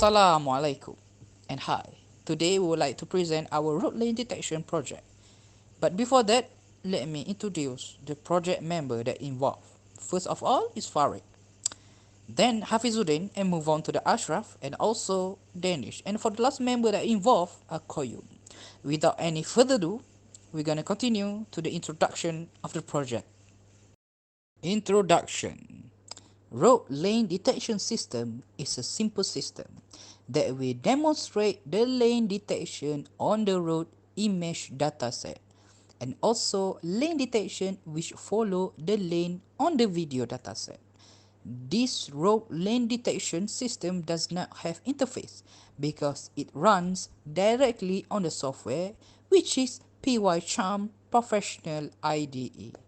Assalamualaikum and hi. Today we would like to present our road lane detection project. But before that, let me introduce the project member that involved. First of all is Farid, then Hafizzudin, and move on to the Ashraf and also Danish. And for the last member that involved are Qayyum. Without any further ado, we're gonna continue to the introduction of the project. Introduction. Road lane detection system is a simple system that will demonstrate the lane detection on the road image dataset and also lane detection which follow the lane on the video dataset. This road lane detection system does not have interface because it runs directly on the software, which is PyCharm Professional IDE.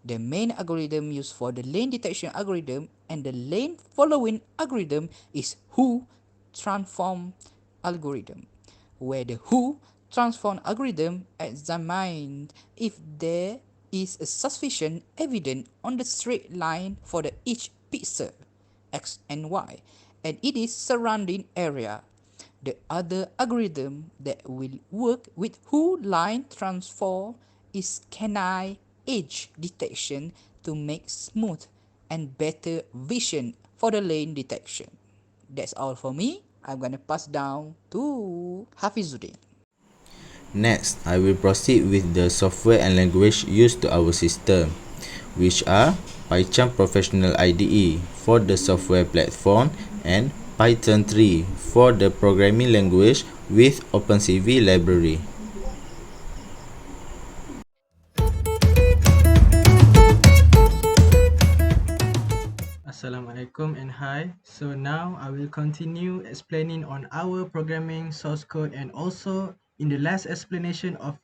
The main algorithm used for the lane detection algorithm and the lane following algorithm is Who transform algorithm, where the Who transform algorithm examines if there is a sufficient evidence on the straight line for the each pixel x and y and it is surrounding area. The other algorithm that will work with Who line transform is canine edge detection to make smooth and better vision for the lane detection. That's all for me. I'm gonna pass down to Hafizzudin. Next, I will proceed with the software and language used to our system, which are PyCharm Professional IDE for the software platform and Python 3 for the programming language with OpenCV library. Assalamualaikum and hi. So now I will continue explaining on our programming source code, and also in the last explanation of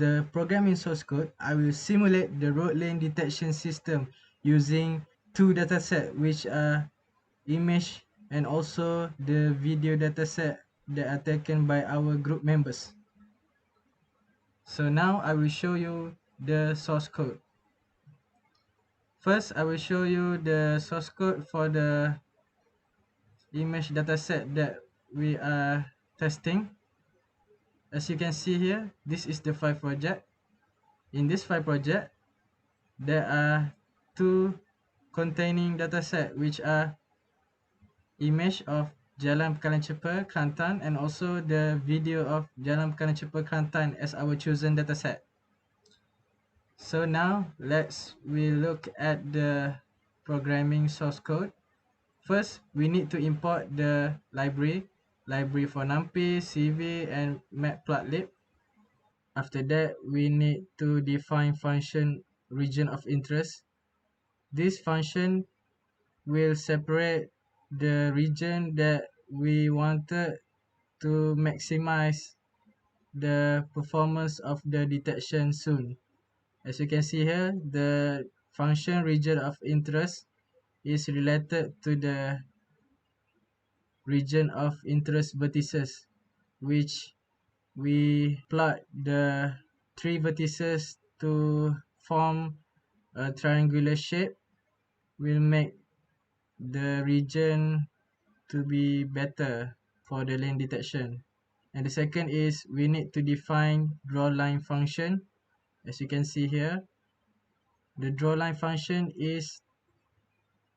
the programming source code, I will simulate the road lane detection system using two datasets, which are image and also the video dataset that are taken by our group members. So now I will show you the source code. First, I will show you the source code for the image dataset that we are testing. As you can see here, this is the file project. In this file project, there are two containing dataset, which are image of Jalan Pekalan Cepa, Kelantan, and also the video of Jalan Pekalan Cepa, Kelantan as our chosen dataset. So now we look at the programming source code. First, we need to import the library for NumPy, CV, and Matplotlib. After that, we need to define function region of interest. This function will separate the region that we wanted to maximize the performance of the detection soon. As you can see here, the function region of interest is related to the region of interest vertices, which we plot the three vertices to form a triangular shape. Will make the region to be better for the lane detection. And the second is we need to define draw line function. As you can see here, the draw line function is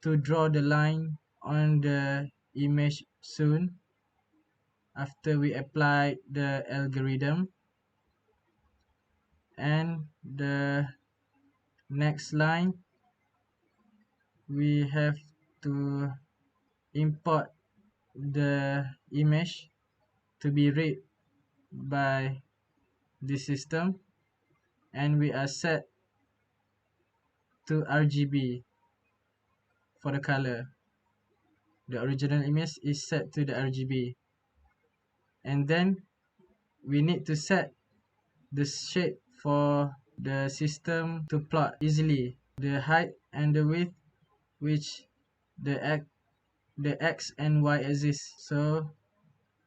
to draw the line on the image soon after we apply the algorithm. And the next line, we have to import the image to be read by the system, and we are set to RGB for the color. The original image is set to the RGB, and then we need to set the shape for the system to plot easily, the height and the width, which the x and y axis. So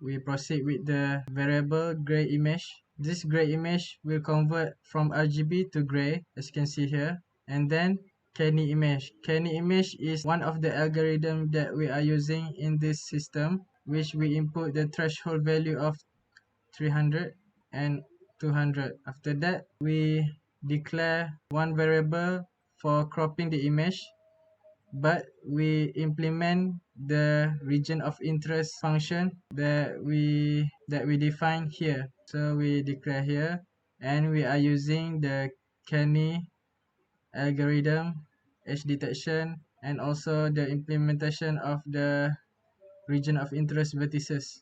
we proceed with the variable gray image. This gray image will convert from RGB to gray, as you can see here. And then Kenny image. Kenny image is one of the algorithm that we are using in this system. which we input the threshold value of 300 and 200. After that, we declare one variable for cropping the image, but we implement the region of interest function that we define here. So we declare here, and we are using the Kenny algorithm, edge detection, and also the implementation of the region of interest vertices.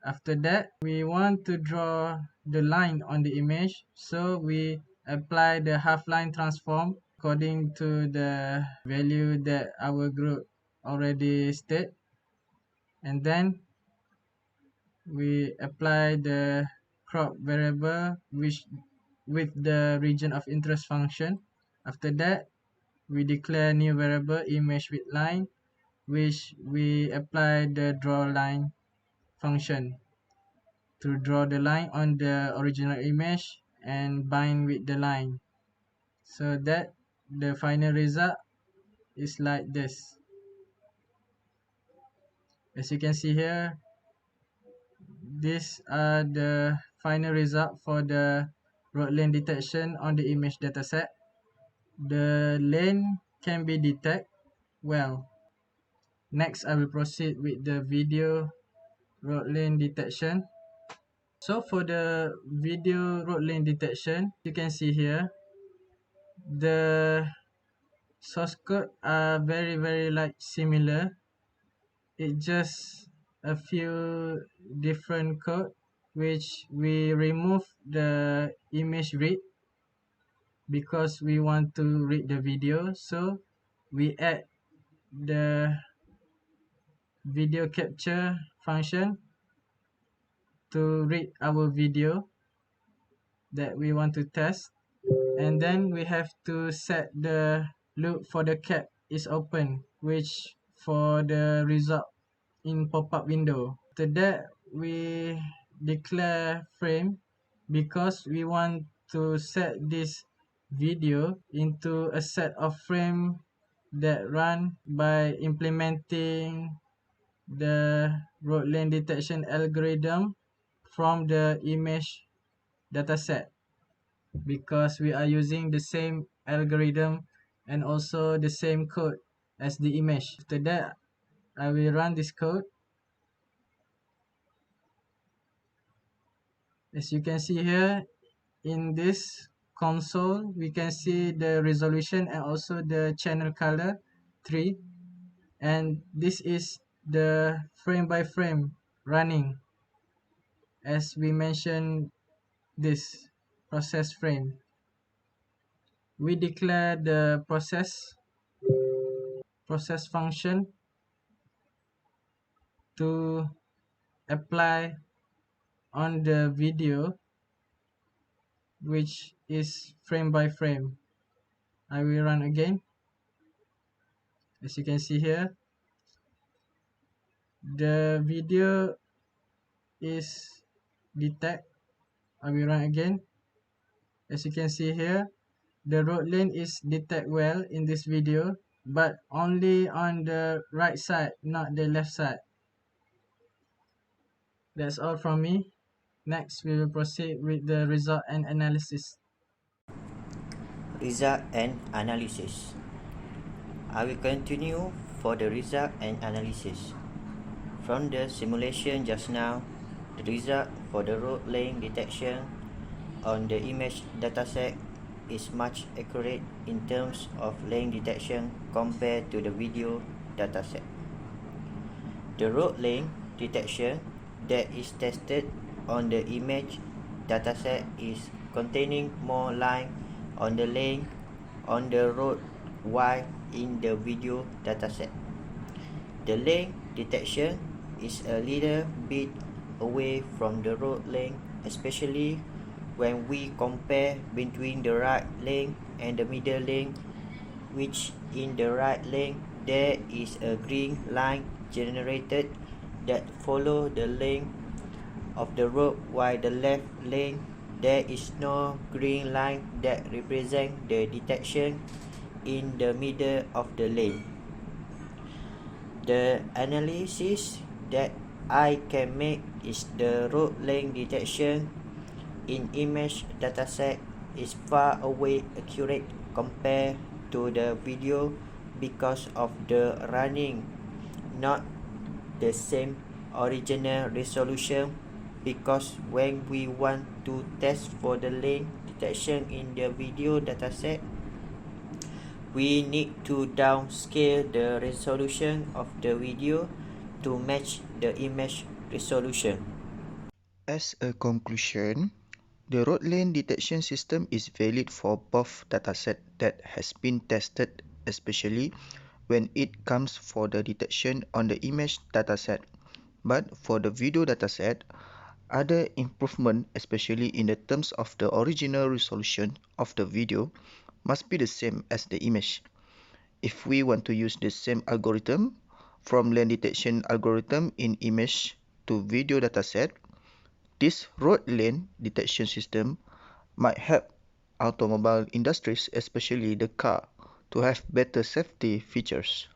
After that, we want to draw the line on the image, so we apply the half line transform according to the value that our group already state, and then we apply the crop variable which with the region of interest function. After that, we declare new variable image with line, which we apply the draw line function to draw the line on the original image and bind with the line, so that the final result is like this. As you can see here, these are the final result for the road lane detection on the image dataset. The lane can be detected well. Next, I will proceed with the video road lane detection. So for the video road lane detection, you can see here the source code are very like similar. It's just a few different code which we remove the image read because we want to read the video, so we add the video capture function to read our video that we want to test, and then we have to set the loop for the cap is open, which for the result in pop-up window. After that, we declare frame because we want to set this video into a set of frame that run by implementing the road lane detection algorithm from the image dataset, because we are using the same algorithm and also the same code as the image. After that, I will run this code. As you can see here in this console, we can see the resolution and also the channel color 3, and this is the frame by frame running as we mentioned this process frame. We declare the process function to apply on the video, which is frame by frame. I will run again. As you can see here, the video is detect. I will run again. As you can see here, the road lane is detect well in this video, but only on the right side, not the left side. That's all from me. Next, we will proceed with the result and analysis. Result and analysis. I will continue for the result and analysis. From the simulation just now, the result for the road lane detection on the image dataset is much accurate in terms of lane detection compared to the video dataset. The road lane detection that is tested on the image dataset is containing more line on the lane on the road, while in the video dataset, the lane detection is a little bit away from the road lane, especially when we compare between the right lane and the middle lane, which in the right lane there is a green line generated that follow the lane of the road, while the left lane there is no green line that represent the detection in the middle of the lane. The analysis that I can make is the road lane detection in image dataset is far away accurate compared to the video because of the running not the same original resolution, because when we want to test for the lane detection in the video dataset, we need to downscale the resolution of the video to match the image resolution. As a conclusion, the road lane detection system is valid for both datasets that has been tested, especially when it comes for the detection on the image dataset. But for the video dataset, other improvement, especially in the terms of the original resolution of the video, must be the same as the image. If we want to use the same algorithm from lane detection algorithm in image to video dataset, this road lane detection system might help automobile industries, especially the car, to have better safety features.